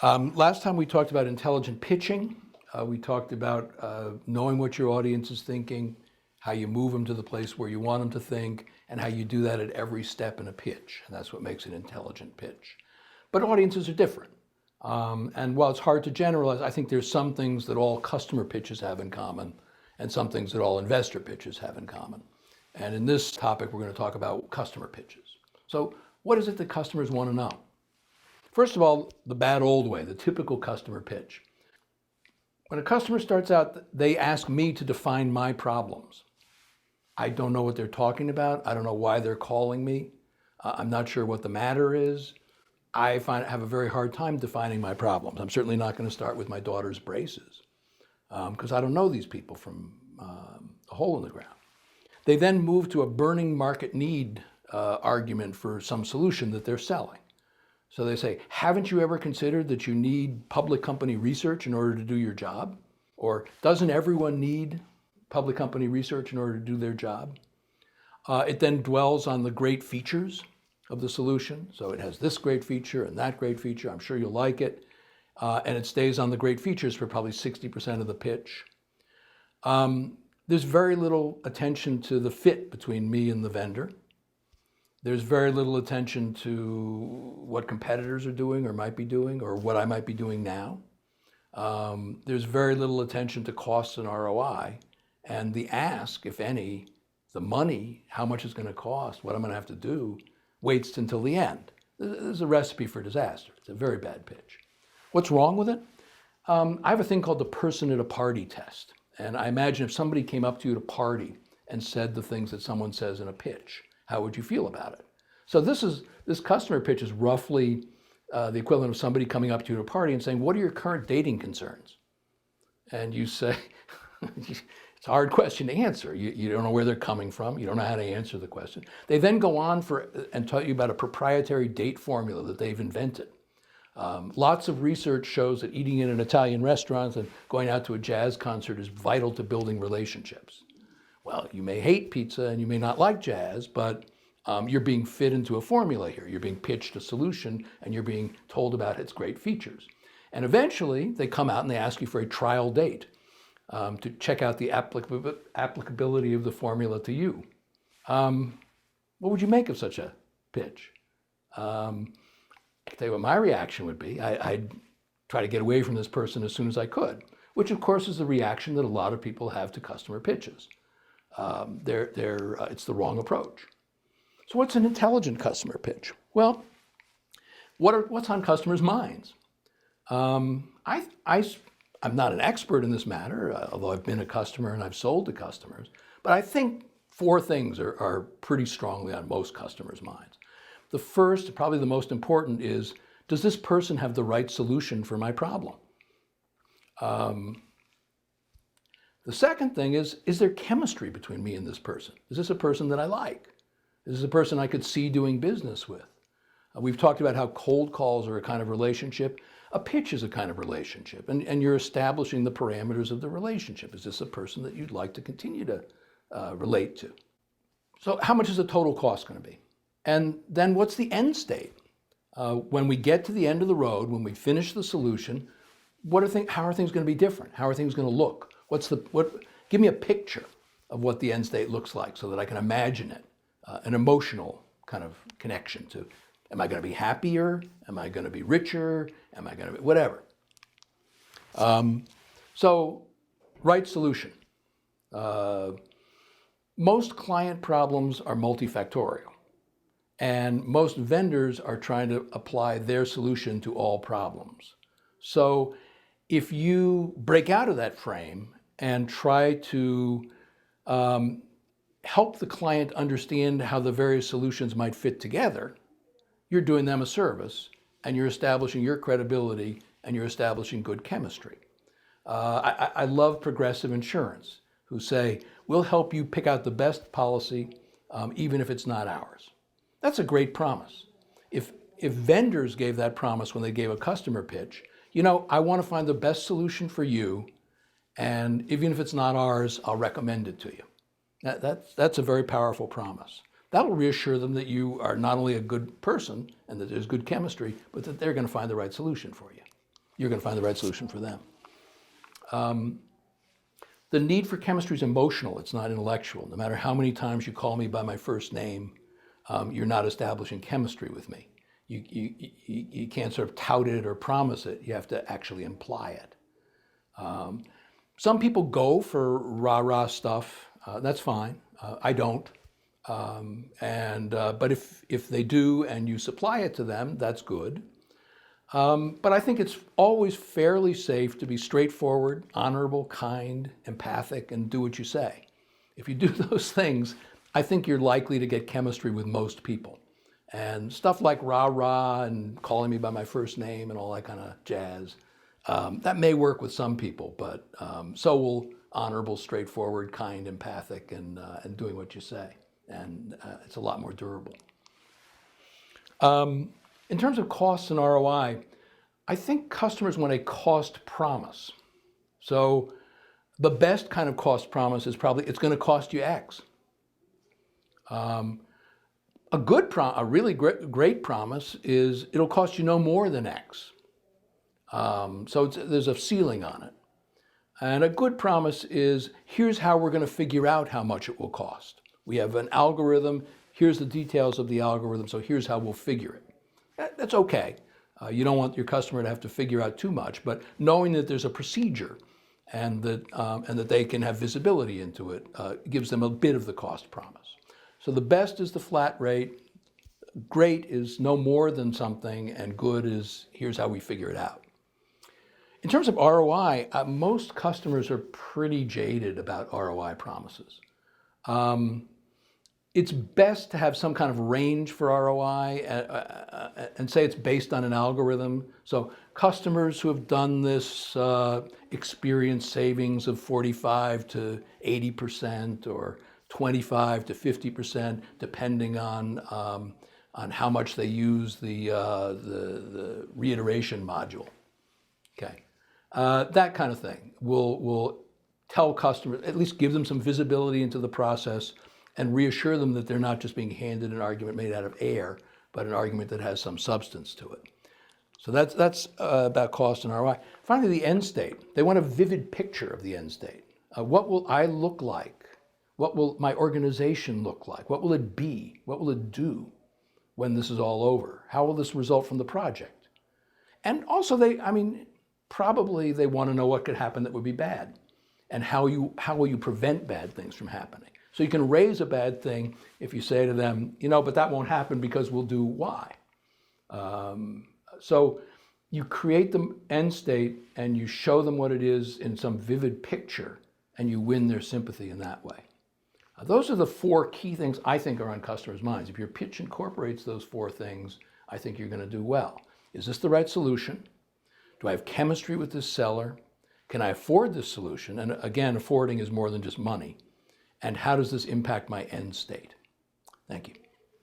Last time we talked about intelligent pitching. We talked about knowing what your audience is thinking, how you move them to the place where you want them to think, and how you do that at every step in a pitch. And that's what makes an intelligent pitch. But audiences are different. And while it's hard to generalize, I think there's some things that all customer pitches have in common and some things that all investor pitches have in common. And in this topic, we're going to talk about customer pitches. So what is it that customers want to know? First of all, the bad old way, the typical customer pitch. When a customer starts out, they ask me to define my problems. I don't know what they're talking about. I don't know why they're calling me. I'm not sure what the matter is. I have a very hard time defining my problems. I'm certainly not going to start with my daughter's braces because I don't know these people from a hole in the ground. They then move to a burning market need argument for some solution that they're selling. So they say, haven't you ever considered that you need public company research in order to do your job? Or doesn't everyone need public company research in order to do their job? It then dwells on the great features of the solution. So it has this great feature and that great feature. I'm sure you'll like it. And it stays on the great features for probably 60% of the pitch. There's very little attention to the fit between me and the vendor. There's very little attention to what competitors are doing or might be doing or what I might be doing now. There's very little attention to costs and ROI. And the ask, if any, the money, how much it's going to cost, what I'm going to have to do, waits until the end. This is a recipe for disaster. It's a very bad pitch. What's wrong with it? I have a thing called the person at a party test. And I imagine if somebody came up to you at a party and said the things that someone says in a pitch, how would you feel about it? So this customer pitch is roughly the equivalent of somebody coming up to you at a party and saying, what are your current dating concerns? And you say, it's a hard question to answer. You don't know where they're coming from. You don't know how to answer the question. They then go on and tell you about a proprietary date formula that they've invented. Lots of research shows that eating in an Italian restaurant and going out to a jazz concert is vital to building relationships. Well, you may hate pizza and you may not like jazz, but you're being fit into a formula here. You're being pitched a solution and you're being told about its great features. And eventually they come out and they ask you for a trial date to check out the applicability of the formula to you. What would you make of such a pitch? I can tell you what my reaction would be. I'd try to get away from this person as soon as I could, which of course is the reaction that a lot of people have to customer pitches. It's the wrong approach. So what's an intelligent customer pitch? Well, what's on customers' minds? I'm not an expert in this matter, although I've been a customer and I've sold to customers, but I think four things are pretty strongly on most customers' minds. The first, probably the most important, is, does this person have the right solution for my problem? The second thing is there chemistry between me and this person? Is this a person that I like? Is this a person I could see doing business with? We've talked about how cold calls are a kind of relationship. A pitch is a kind of relationship, and you're establishing the parameters of the relationship. Is this a person that you'd like to continue to relate to? So how much is the total cost going to be? And then what's the end state? When we get to the end of the road, when we finish the solution, how are things going to be different? How are things going to look? Give me a picture of what the end state looks like so that I can imagine it, an emotional kind of connection to, am I going to be happier? Am I going to be richer? Am I going to be, whatever. So, right solution. Most client problems are multifactorial. And most vendors are trying to apply their solution to all problems. So if you break out of that frame and try to help the client understand how the various solutions might fit together, you're doing them a service and you're establishing your credibility and you're establishing good chemistry. I love Progressive Insurance, who say, we'll help you pick out the best policy even if it's not ours. That's a great promise. If vendors gave that promise when they gave a customer pitch, I want to find the best solution for you, and even if it's not ours, I'll recommend it to you. That's a very powerful promise. That'll reassure them that you are not only a good person and that there's good chemistry, but that they're going to find the right solution for you. you're going to find the right solution for them. The need for chemistry is emotional, it's not intellectual. No matter how many times you call me by my first name, you're not establishing chemistry with me. You can't sort of tout it or promise it. You have to actually imply it. Some people go for rah-rah stuff. That's fine. I don't. But if they do and you supply it to them, that's good. But I think it's always fairly safe to be straightforward, honorable, kind, empathic, and do what you say. If you do those things, I think you're likely to get chemistry with most people. And stuff like rah-rah and calling me by my first name and all that kind of jazz, that may work with some people, but so will honorable, straightforward, kind, empathic, and doing what you say. And it's a lot more durable. In terms of costs and ROI, I think customers want a cost promise. So the best kind of cost promise is probably it's going to cost you X. A really great promise is it'll cost you no more than X. So there's a ceiling on it. And a good promise is here's how we're going to figure out how much it will cost. We have an algorithm. Here's the details of the algorithm. So here's how we'll figure it. That's okay. You don't want your customer to have to figure out too much, but knowing that there's a procedure and that they can have visibility into it gives them a bit of the cost promise. So the best is the flat rate, great is no more than something, and good is here's how we figure it out. In terms of ROI, most customers are pretty jaded about ROI promises. It's best to have some kind of range for ROI and say it's based on an algorithm. So customers who have done this experience savings of 45 to 80% or 25 to 50%, depending on how much they use the reiteration module. Okay, that kind of thing will tell customers, at least give them some visibility into the process and reassure them that they're not just being handed an argument made out of air, but an argument that has some substance to it. So that's about cost and ROI. Finally, the end state. They want a vivid picture of the end state. What will I look like? What will my organization look like? What will it be? What will it do when this is all over? How will this result from the project? And also probably they want to know what could happen that would be bad and how will you prevent bad things from happening. So you can raise a bad thing if you say to them, but that won't happen because we'll do Y. So you create the end state and you show them what it is in some vivid picture and you win their sympathy in that way. Those are the four key things I think are on customers' minds. If your pitch incorporates those four things, I think you're going to do well. Is this the right solution? Do I have chemistry with this seller? Can I afford this solution? And again, affording is more than just money. And how does this impact my end state? Thank you.